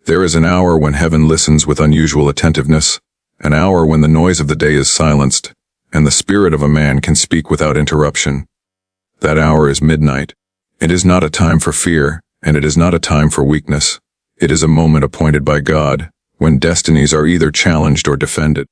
There is an hour when heaven listens with unusual attentiveness, an hour when the noise of the day is silenced, and the spirit of a man can speak without interruption. That hour is midnight. It is not a time for fear, and it is not a time for weakness. It is a moment appointed by God, when destinies are either challenged or defended.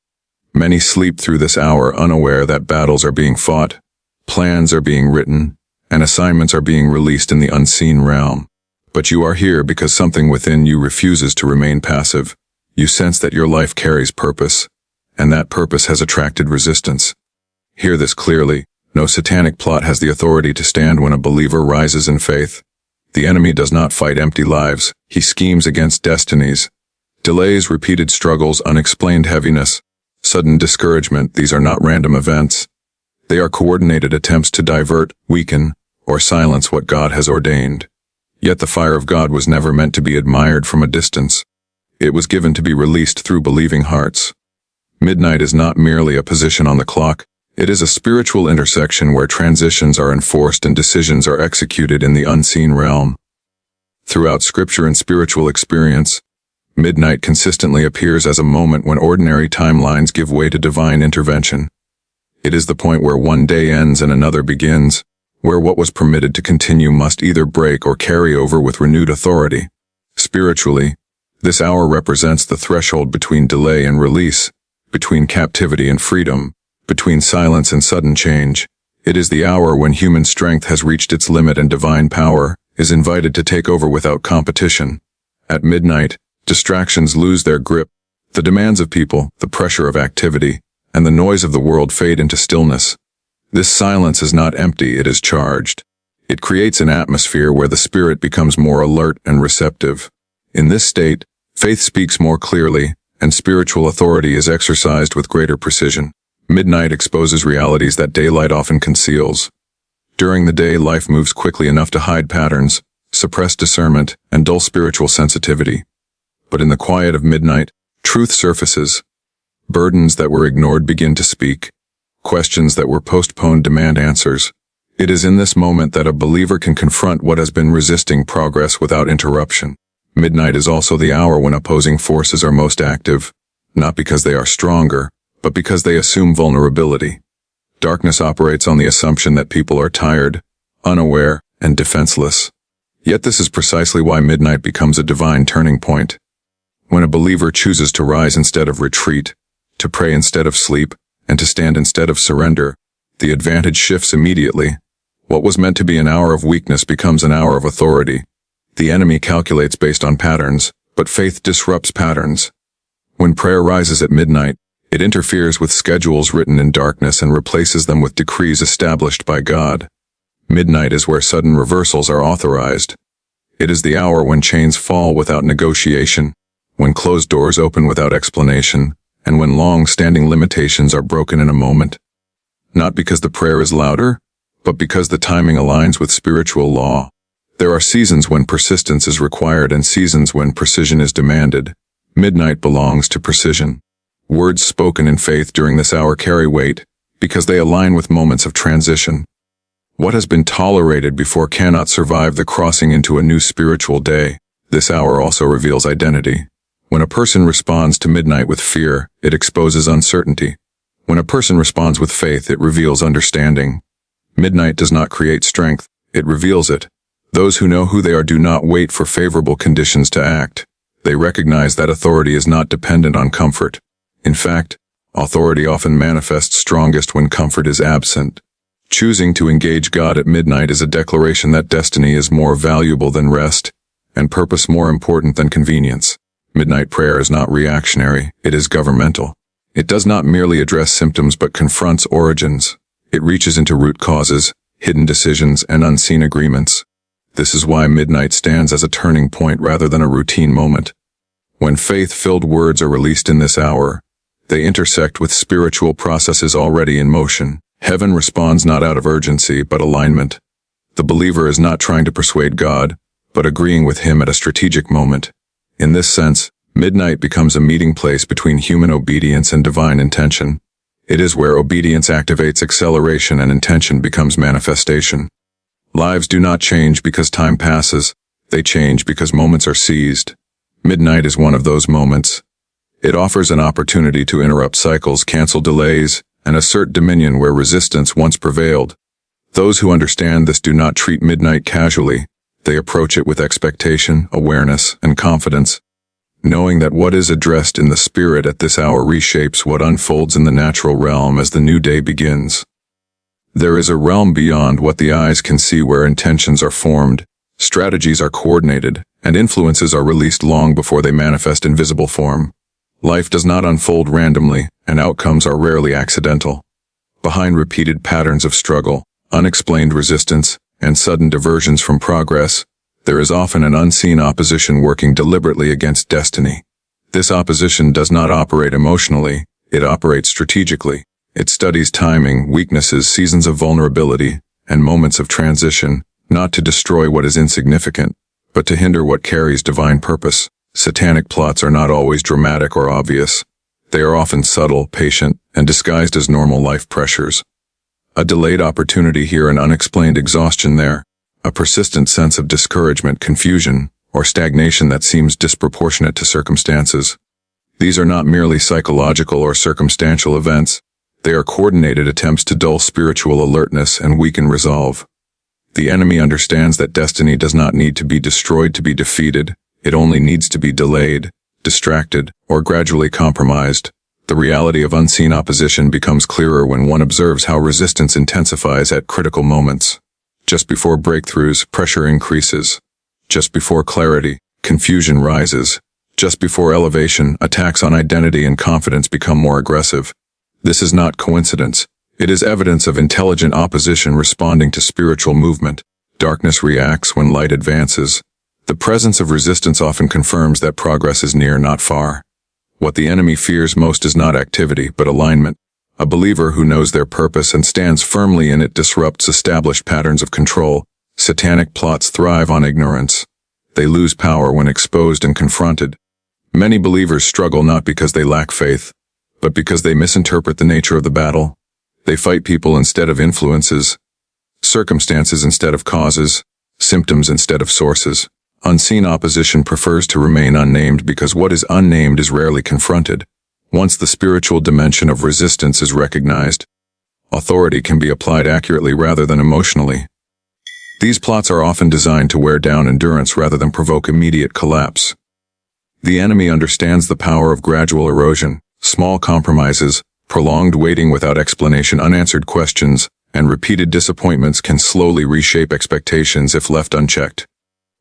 Many sleep through this hour unaware that battles are being fought, plans are being written, and assignments are being released in the unseen realm. But you are here because something within you refuses to remain passive. You sense that your life carries purpose, and that purpose has attracted resistance. Hear this clearly. No satanic plot has the authority to stand when a believer rises in faith. The enemy does not fight empty lives. He schemes against destinies. Delays, repeated struggles, unexplained heaviness, sudden discouragement, these are not random events. They are coordinated attempts to divert, weaken, or silence what God has ordained. Yet the fire of God was never meant to be admired from a distance. It was given to be released through believing hearts. Midnight is not merely a position on the clock. It is a spiritual intersection where transitions are enforced and decisions are executed in the unseen realm. Throughout scripture and spiritual experience, midnight consistently appears as a moment when ordinary timelines give way to divine intervention. It is the point where one day ends and another begins, where what was permitted to continue must either break or carry over with renewed authority. Spiritually, this hour represents the threshold between delay and release, between captivity and freedom, between silence and sudden change. It is the hour when human strength has reached its limit and divine power is invited to take over without competition. At midnight, distractions lose their grip. The demands of people, the pressure of activity, and the noise of the world fade into stillness. This silence is not empty, it is charged. It creates an atmosphere where the spirit becomes more alert and receptive. In this state, faith speaks more clearly, and spiritual authority is exercised with greater precision. Midnight exposes realities that daylight often conceals. During the day, life moves quickly enough to hide patterns, suppress discernment, and dull spiritual sensitivity. But in the quiet of midnight, truth surfaces. Burdens that were ignored begin to speak. Questions that were postponed demand answers. It is in this moment that a believer can confront what has been resisting progress without interruption. Midnight is also the hour when opposing forces are most active, not because they are stronger, but because they assume vulnerability. Darkness operates on the assumption that people are tired, unaware, and defenseless. Yet this is precisely why midnight becomes a divine turning point. When a believer chooses to rise instead of retreat, to pray instead of sleep, and to stand instead of surrender, the advantage shifts immediately. What was meant to be an hour of weakness becomes an hour of authority. The enemy calculates based on patterns, but faith disrupts patterns. When prayer rises at midnight, it interferes with schedules written in darkness and replaces them with decrees established by God. Midnight is where sudden reversals are authorized. It is the hour when chains fall without negotiation, when closed doors open without explanation, and when long-standing limitations are broken in a moment. Not because the prayer is louder, but because the timing aligns with spiritual law. There are seasons when persistence is required and seasons when precision is demanded. Midnight belongs to precision. Words spoken in faith during this hour carry weight, because they align with moments of transition. What has been tolerated before cannot survive the crossing into a new spiritual day. This hour also reveals identity. When a person responds to midnight with fear, it exposes uncertainty. When a person responds with faith, it reveals understanding. Midnight does not create strength, it reveals it. Those who know who they are do not wait for favorable conditions to act. They recognize that authority is not dependent on comfort. In fact, authority often manifests strongest when comfort is absent. Choosing to engage God at midnight is a declaration that destiny is more valuable than rest, and purpose more important than convenience. Midnight prayer is not reactionary, it is governmental. It does not merely address symptoms but confronts origins. It reaches into root causes, hidden decisions, and unseen agreements. This is why midnight stands as a turning point rather than a routine moment. When faith-filled words are released in this hour, they intersect with spiritual processes already in motion. Heaven responds not out of urgency but alignment. The believer is not trying to persuade God, but agreeing with Him at a strategic moment. In this sense, midnight becomes a meeting place between human obedience and divine intention. It is where obedience activates acceleration and intention becomes manifestation. Lives do not change because time passes, they change because moments are seized. Midnight is one of those moments. It offers an opportunity to interrupt cycles, cancel delays, and assert dominion where resistance once prevailed. Those who understand this do not treat midnight casually. They approach it with expectation, awareness, and confidence, knowing that what is addressed in the spirit at this hour reshapes what unfolds in the natural realm as the new day begins. There is a realm beyond what the eyes can see where intentions are formed, strategies are coordinated, and influences are released long before they manifest in visible form. Life does not unfold randomly, and outcomes are rarely accidental. Behind repeated patterns of struggle, unexplained resistance, and sudden diversions from progress, there is often an unseen opposition working deliberately against destiny. This opposition does not operate emotionally, it operates strategically. It studies timing, weaknesses, seasons of vulnerability, and moments of transition, not to destroy what is insignificant, but to hinder what carries divine purpose. Satanic plots are not always dramatic or obvious. They are often subtle, patient, and disguised as normal life pressures. A delayed opportunity here, an unexplained exhaustion there, a persistent sense of discouragement, confusion, or stagnation that seems disproportionate to circumstances. These are not merely psychological or circumstantial events. They are coordinated attempts to dull spiritual alertness and weaken resolve. The enemy understands that destiny does not need to be destroyed to be defeated. It only needs to be delayed, distracted, or gradually compromised. The reality of unseen opposition becomes clearer when one observes how resistance intensifies at critical moments. Just before breakthroughs, pressure increases. Just before clarity, confusion rises. Just before elevation, attacks on identity and confidence become more aggressive. This is not coincidence. It is evidence of intelligent opposition responding to spiritual movement. Darkness reacts when light advances. The presence of resistance often confirms that progress is near, not far. What the enemy fears most is not activity, but alignment. A believer who knows their purpose and stands firmly in it disrupts established patterns of control. Satanic plots thrive on ignorance. They lose power when exposed and confronted. Many believers struggle not because they lack faith, but because they misinterpret the nature of the battle. They fight people instead of influences, circumstances instead of causes, symptoms instead of sources. Unseen opposition prefers to remain unnamed because what is unnamed is rarely confronted. Once the spiritual dimension of resistance is recognized, authority can be applied accurately rather than emotionally. These plots are often designed to wear down endurance rather than provoke immediate collapse. The enemy understands the power of gradual erosion, small compromises, prolonged waiting without explanation, unanswered questions, and repeated disappointments can slowly reshape expectations if left unchecked.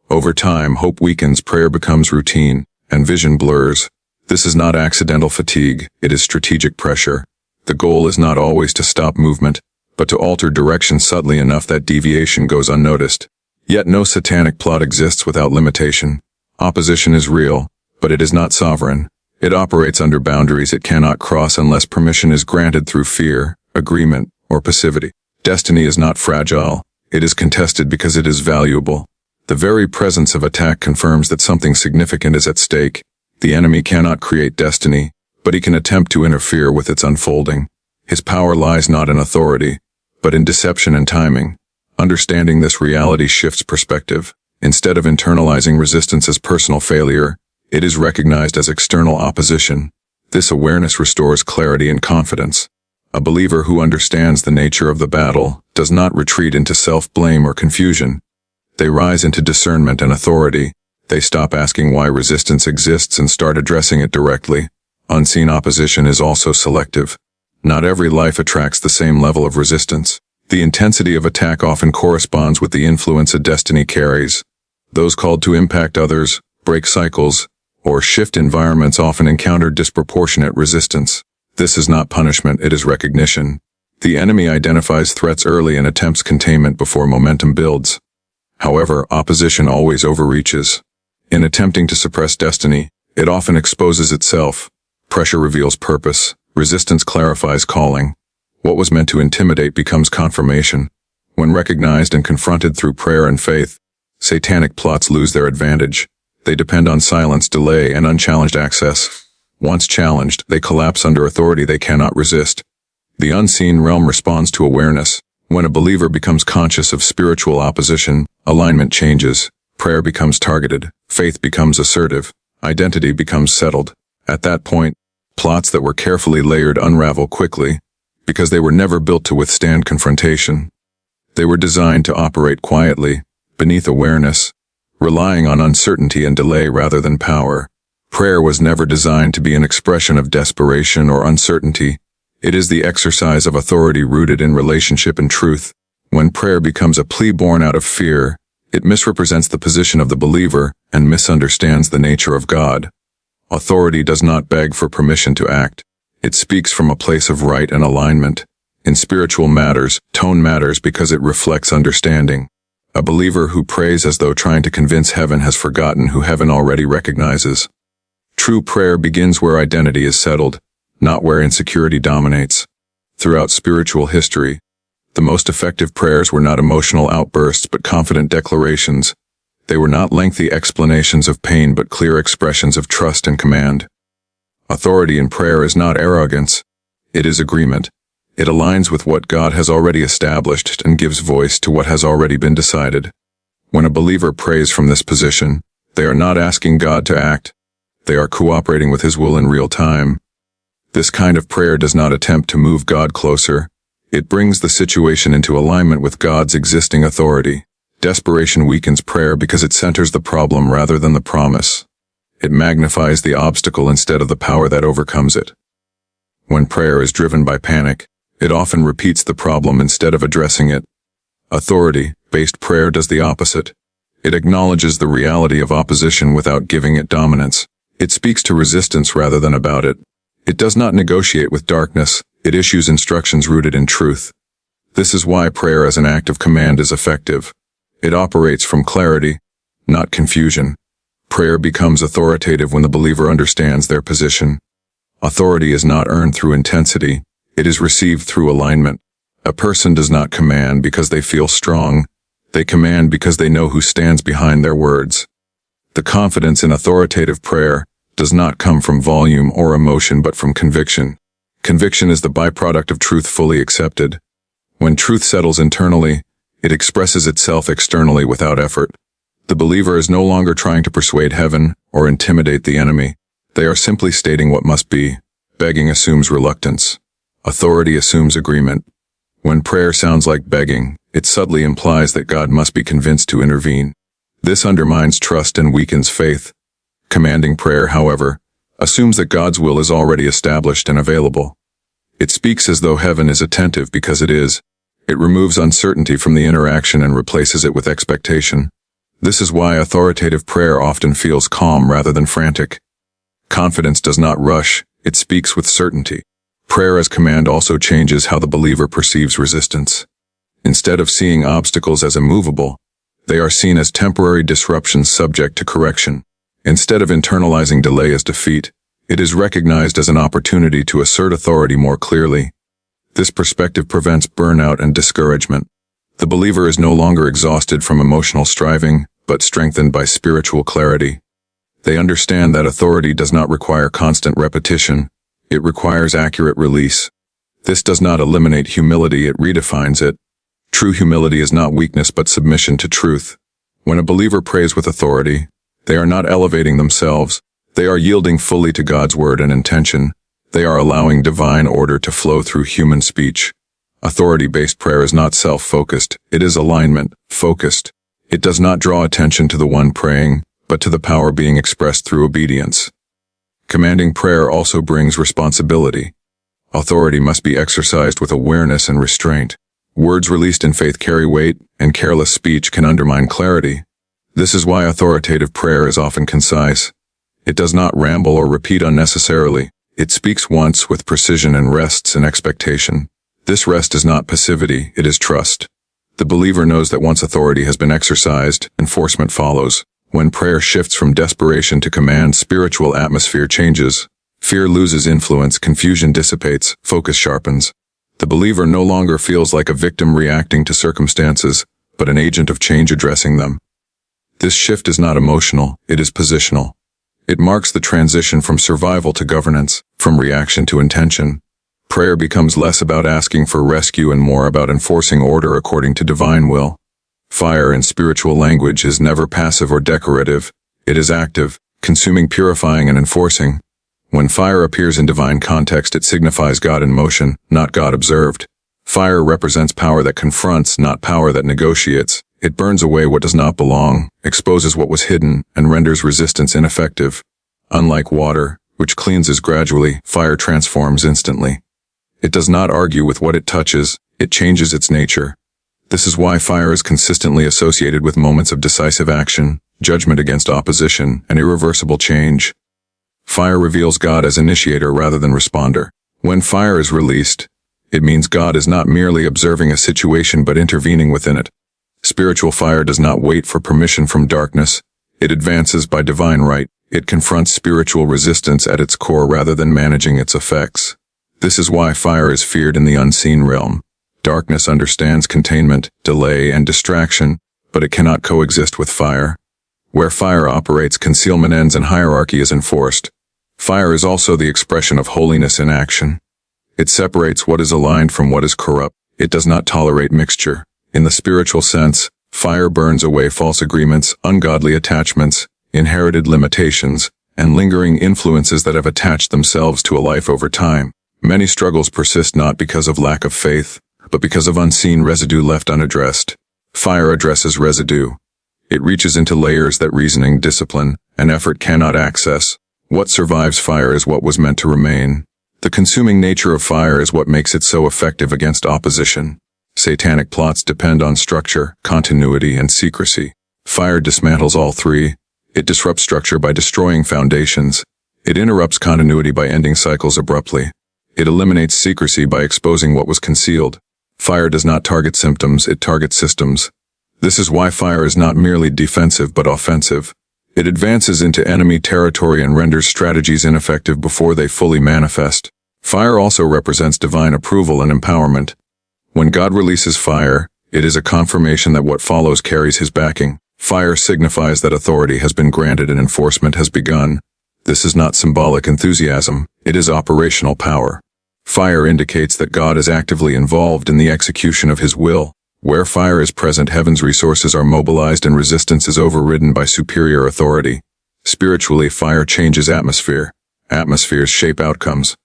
Over time, hope weakens, prayer becomes routine, and vision blurs. This is not accidental fatigue, it is strategic pressure. The goal is not always to stop movement, but to alter direction subtly enough that deviation goes unnoticed. Yet no satanic plot exists without limitation. Opposition is real, but it is not sovereign. It operates under boundaries it cannot cross unless permission is granted through fear, agreement, or passivity. Destiny is not fragile. It is contested because it is valuable. The very presence of attack confirms that something significant is at stake. The enemy cannot create destiny, but he can attempt to interfere with its unfolding. His power lies not in authority, but in deception and timing. Understanding this reality shifts perspective. Instead of internalizing resistance as personal failure, it is recognized as external opposition. This awareness restores clarity and confidence. A believer who understands the nature of the battle does not retreat into self-blame or confusion. They rise into discernment and authority. They stop asking why resistance exists and start addressing it directly. Unseen opposition is also selective. Not every life attracts the same level of resistance. The intensity of attack often corresponds with the influence a destiny carries. Those called to impact others, break cycles, or shift environments often encounter disproportionate resistance. This is not punishment, it is recognition. The enemy identifies threats early and attempts containment before momentum builds. However, opposition always overreaches. In attempting to suppress destiny, it often exposes itself. Pressure reveals purpose. Resistance clarifies calling. What was meant to intimidate becomes confirmation. When recognized and confronted through prayer and faith, satanic plots lose their advantage. They depend on silence, delay, and unchallenged access. Once challenged, they collapse under authority they cannot resist. The unseen realm responds to awareness. When a believer becomes conscious of spiritual opposition, alignment changes. Prayer becomes targeted. Faith becomes assertive. Identity becomes settled. At that point, plots that were carefully layered unravel quickly, because they were never built to withstand confrontation. They were designed to operate quietly, beneath awareness, relying on uncertainty and delay rather than power. Prayer was never designed to be an expression of desperation or uncertainty. It is the exercise of authority rooted in relationship and truth. When prayer becomes a plea born out of fear, it misrepresents the position of the believer and misunderstands the nature of God. Authority does not beg for permission to act. It speaks from a place of right and alignment. In spiritual matters, tone matters because it reflects understanding. A believer who prays as though trying to convince heaven has forgotten who heaven already recognizes. True prayer begins where identity is settled, not where insecurity dominates. Throughout spiritual history, the most effective prayers were not emotional outbursts but confident declarations. They were not lengthy explanations of pain but clear expressions of trust and command. Authority in prayer is not arrogance. It is agreement. It aligns with what God has already established and gives voice to what has already been decided. When a believer prays from this position, they are not asking God to act. They are cooperating with His will in real time. This kind of prayer does not attempt to move God closer. It brings the situation into alignment with God's existing authority. Desperation weakens prayer because it centers the problem rather than the promise. It magnifies the obstacle instead of the power that overcomes it. When prayer is driven by panic, it often repeats the problem instead of addressing it. Authority-based prayer does the opposite. It acknowledges the reality of opposition without giving it dominance. It speaks to resistance rather than about it. It does not negotiate with darkness. It issues instructions rooted in truth. This is why prayer as an act of command is effective. It operates from clarity, not confusion. Prayer becomes authoritative when the believer understands their position. Authority is not earned through intensity. It is received through alignment. A person does not command because they feel strong. They command because they know who stands behind their words. The confidence in authoritative prayer does not come from volume or emotion but from conviction. Conviction is the byproduct of truth fully accepted. When truth settles internally, it expresses itself externally without effort. The believer is no longer trying to persuade heaven or intimidate the enemy. They are simply stating what must be. Begging assumes reluctance. Authority assumes agreement. When prayer sounds like begging, it subtly implies that God must be convinced to intervene. This undermines trust and weakens faith. Commanding prayer, however, assumes that God's will is already established and available. It speaks as though heaven is attentive because it is. It removes uncertainty from the interaction and replaces it with expectation. This is why authoritative prayer often feels calm rather than frantic. Confidence does not rush, it speaks with certainty. Prayer as command also changes how the believer perceives resistance. Instead of seeing obstacles as immovable, they are seen as temporary disruptions subject to correction. Instead of internalizing delay as defeat, it is recognized as an opportunity to assert authority more clearly. This perspective prevents burnout and discouragement. The believer is no longer exhausted from emotional striving, but strengthened by spiritual clarity. They understand that authority does not require constant repetition. It requires accurate release. This does not eliminate humility, it redefines it. True humility is not weakness but submission to truth. When a believer prays with authority, they are not elevating themselves. They are yielding fully to God's word and intention. They are allowing divine order to flow through human speech. Authority-based prayer is not self-focused. It is alignment-focused. It does not draw attention to the one praying, but to the power being expressed through obedience. Commanding prayer also brings responsibility. Authority must be exercised with awareness and restraint. Words released in faith carry weight, and careless speech can undermine clarity. This is why authoritative prayer is often concise. It does not ramble or repeat unnecessarily. It speaks once with precision and rests in expectation. This rest is not passivity, it is trust. The believer knows that once authority has been exercised, enforcement follows. When prayer shifts from desperation to command, spiritual atmosphere changes. Fear loses influence, confusion dissipates, focus sharpens. The believer no longer feels like a victim reacting to circumstances, but an agent of change addressing them. This shift is not emotional, it is positional. It marks the transition from survival to governance, from reaction to intention. Prayer becomes less about asking for rescue and more about enforcing order according to divine will. Fire in spiritual language is never passive or decorative. It is active, consuming, purifying, and enforcing. When fire appears in divine context, it signifies God in motion, not God observed. Fire represents power that confronts, not power that negotiates. It burns away what does not belong, exposes what was hidden, and renders resistance ineffective. Unlike water, which cleanses gradually, fire transforms instantly. It does not argue with what it touches, it changes its nature. This is why fire is consistently associated with moments of decisive action, judgment against opposition, and irreversible change. Fire reveals God as initiator rather than responder. When fire is released, it means God is not merely observing a situation but intervening within it. Spiritual fire does not wait for permission from darkness. It advances by divine right. It confronts spiritual resistance at its core rather than managing its effects. This is why fire is feared in the unseen realm. Darkness understands containment, delay, and distraction, but it cannot coexist with fire. Where fire operates, concealment ends and hierarchy is enforced. Fire is also the expression of holiness in action. It separates what is aligned from what is corrupt. It does not tolerate mixture. In the spiritual sense, fire burns away false agreements, ungodly attachments, inherited limitations, and lingering influences that have attached themselves to a life over time. Many struggles persist not because of lack of faith, but because of unseen residue left unaddressed. Fire addresses residue. It reaches into layers that reasoning, discipline, and effort cannot access. What survives fire is what was meant to remain. The consuming nature of fire is what makes it so effective against opposition. Satanic plots depend on structure, continuity, and secrecy. Fire dismantles all three. It disrupts structure by destroying foundations. It interrupts continuity by ending cycles abruptly. It eliminates secrecy by exposing what was concealed. Fire does not target symptoms, it targets systems. This is why fire is not merely defensive but offensive. It advances into enemy territory and renders strategies ineffective before they fully manifest. Fire also represents divine approval and empowerment. When God releases fire, it is a confirmation that what follows carries his backing. Fire signifies that authority has been granted and enforcement has begun. This is not symbolic enthusiasm, it is operational power. Fire indicates that God is actively involved in the execution of his will. Where fire is present, heaven's resources are mobilized and resistance is overridden by superior authority. Spiritually, fire changes atmosphere. Atmospheres shape outcomes.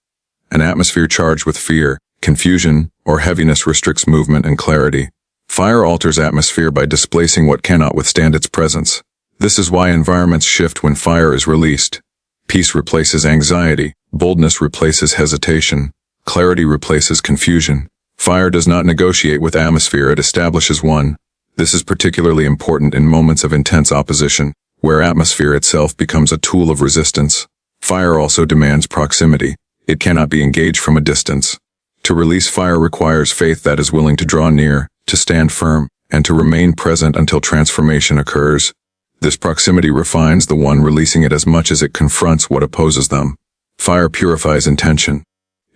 An atmosphere charged with fear, confusion, or heaviness restricts movement and clarity. Fire alters atmosphere by displacing what cannot withstand its presence. This is why environments shift when fire is released. Peace replaces anxiety, boldness replaces hesitation, clarity replaces confusion. Fire does not negotiate with atmosphere, it establishes one. This is particularly important in moments of intense opposition, where atmosphere itself becomes a tool of resistance. Fire also demands proximity. It cannot be engaged from a distance. To release fire requires faith that is willing to draw near, to stand firm, and to remain present until transformation occurs. This proximity refines the one releasing it as much as it confronts what opposes them. Fire purifies intention.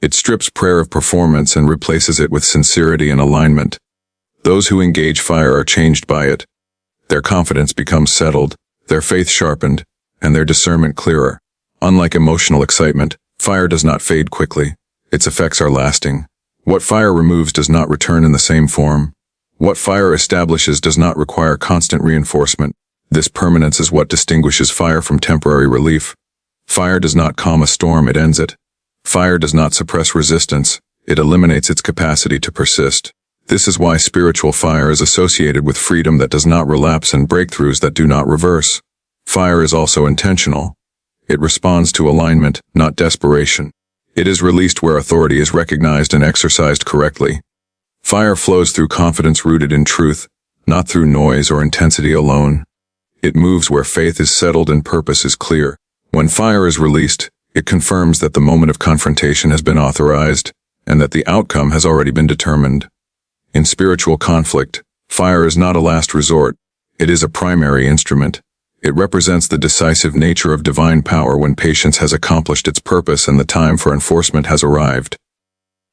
It strips prayer of performance and replaces it with sincerity and alignment. Those who engage fire are changed by it. Their confidence becomes settled, their faith sharpened, and their discernment clearer. Unlike emotional excitement, fire does not fade quickly. Its effects are lasting. What fire removes does not return in the same form. What fire establishes does not require constant reinforcement. This permanence is what distinguishes fire from temporary relief. Fire does not calm a storm, it ends it. Fire does not suppress resistance, it eliminates its capacity to persist. This is why spiritual fire is associated with freedom that does not relapse and breakthroughs that do not reverse. Fire is also intentional. It responds to alignment, not desperation. It is released where authority is recognized and exercised correctly. Fire flows through confidence rooted in truth, not through noise or intensity alone. It moves where faith is settled and purpose is clear. When fire is released, it confirms that the moment of confrontation has been authorized, and that the outcome has already been determined. In spiritual conflict, fire is not a last resort, it is a primary instrument. It represents the decisive nature of divine power when patience has accomplished its purpose and the time for enforcement has arrived.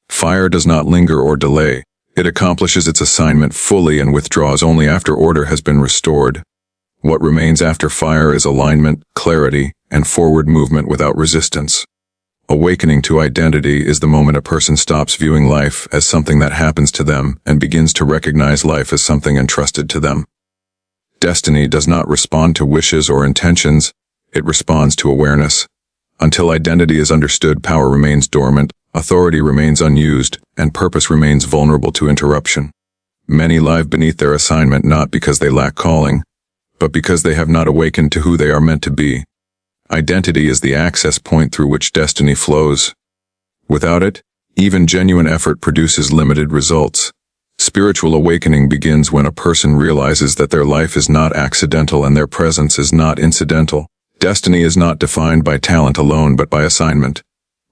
Fire does not linger or delay. It accomplishes its assignment fully and withdraws only after order has been restored. What remains after fire is alignment, clarity, and forward movement without resistance. Awakening to identity is the moment a person stops viewing life as something that happens to them and begins to recognize life as something entrusted to them. Destiny does not respond to wishes or intentions, It responds to awareness. Until identity is understood, power remains dormant, authority remains unused, and purpose remains vulnerable to interruption. Many live beneath their assignment not because they lack calling, but because they have not awakened to who they are meant to be. Identity is the access point through which destiny flows. Without it, even genuine effort produces limited results. Spiritual awakening begins when a person realizes that their life is not accidental and their presence is not incidental. Destiny is not defined by talent alone but by assignment.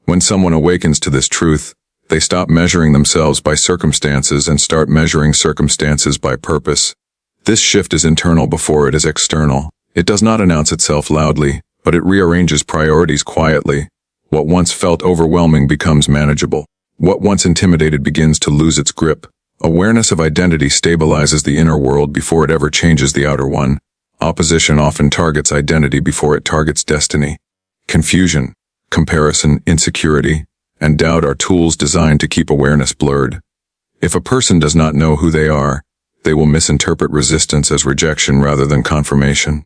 When someone awakens to this truth, they stop measuring themselves by circumstances and start measuring circumstances by purpose. This shift is internal before it is external. It does not announce itself loudly, but it rearranges priorities quietly. What once felt overwhelming becomes manageable. What once intimidated begins to lose its grip. Awareness of identity stabilizes the inner world before it ever changes the outer one. Opposition often targets identity before it targets destiny. Confusion, comparison, insecurity, and doubt are tools designed to keep awareness blurred. If a person does not know who they are, they will misinterpret resistance as rejection rather than confirmation.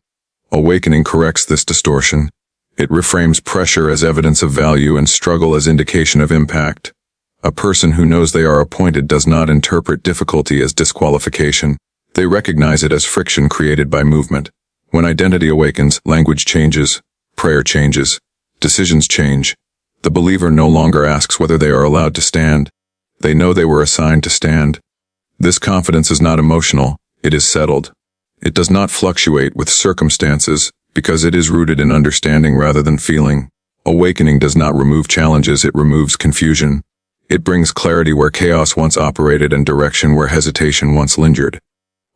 Awakening corrects this distortion. It reframes pressure as evidence of value and struggle as indication of impact. A person who knows they are appointed does not interpret difficulty as disqualification. They recognize it as friction created by movement. When identity awakens, language changes, prayer changes, decisions change. The believer no longer asks whether they are allowed to stand. They know they were assigned to stand. This confidence is not emotional, it is settled. It does not fluctuate with circumstances because it is rooted in understanding rather than feeling. Awakening does not remove challenges, it removes confusion. It brings clarity where chaos once operated and direction where hesitation once lingered.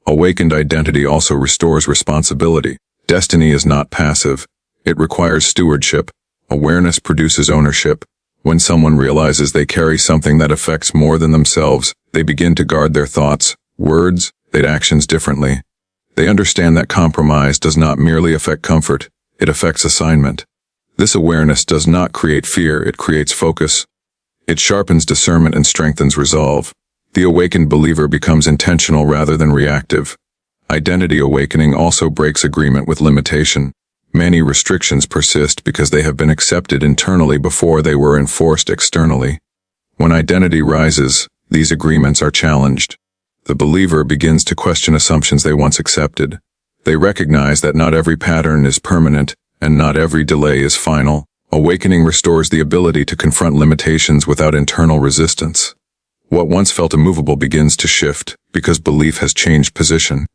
Awakened identity also restores responsibility. Destiny is not passive. It requires stewardship. Awareness produces ownership. When someone realizes they carry something that affects more than themselves, they begin to guard their thoughts, words, and actions differently. They understand that compromise does not merely affect comfort, it affects assignment. This awareness does not create fear, it creates focus. It sharpens discernment and strengthens resolve. The awakened believer becomes intentional rather than reactive. Identity awakening also breaks agreement with limitation. Many restrictions persist because they have been accepted internally before they were enforced externally. When identity rises, these agreements are challenged. The believer begins to question assumptions they once accepted. They recognize that not every pattern is permanent, and not every delay is final. Awakening restores the ability to confront limitations without internal resistance. What once felt immovable begins to shift because belief has changed position.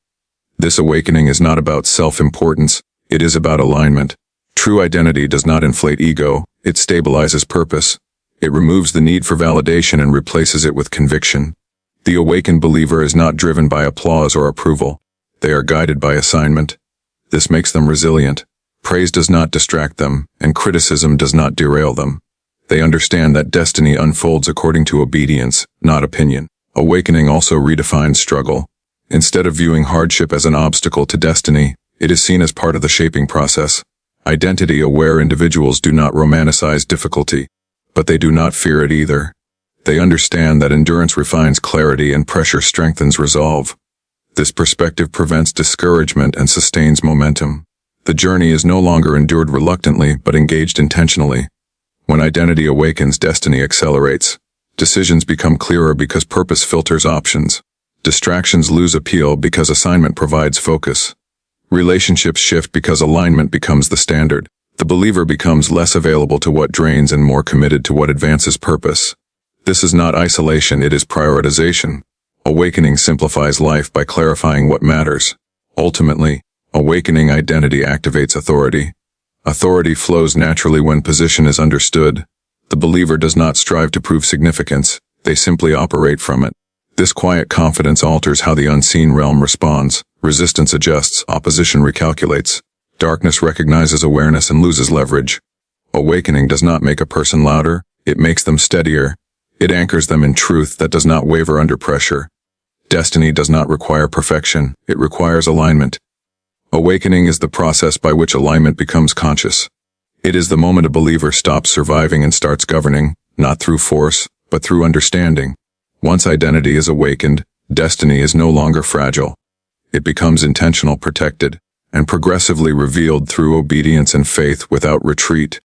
This awakening is not about self-importance, it is about alignment. True identity does not inflate ego, it stabilizes purpose. It removes the need for validation and replaces it with conviction. The awakened believer is not driven by applause or approval. They are guided by assignment. This makes them resilient. Praise does not distract them, and criticism does not derail them. They understand that destiny unfolds according to obedience, not opinion. Awakening also redefines struggle. Instead of viewing hardship as an obstacle to destiny, it is seen as part of the shaping process. Identity-aware individuals do not romanticize difficulty, but they do not fear it either. They understand that endurance refines clarity and pressure strengthens resolve. This perspective prevents discouragement and sustains momentum. The journey is no longer endured reluctantly but engaged intentionally. When identity awakens, destiny accelerates. Decisions become clearer because purpose filters options. Distractions lose appeal because assignment provides focus. Relationships shift because alignment becomes the standard. The believer becomes less available to what drains and more committed to what advances purpose. This is not isolation, it is prioritization. Awakening simplifies life by clarifying what matters. Ultimately, awakening identity activates authority. Authority flows naturally when position is understood. The believer does not strive to prove significance, they simply operate from it. This quiet confidence alters how the unseen realm responds. Resistance adjusts, opposition recalculates. Darkness recognizes awareness and loses leverage. Awakening does not make a person louder, it makes them steadier. It anchors them in truth that does not waver under pressure. Destiny does not require perfection, it requires alignment. Awakening is the process by which alignment becomes conscious. It is the moment a believer stops surviving and starts governing, not through force, but through understanding. Once identity is awakened, destiny is no longer fragile. It becomes intentional, protected, and progressively revealed through obedience and faith without retreat.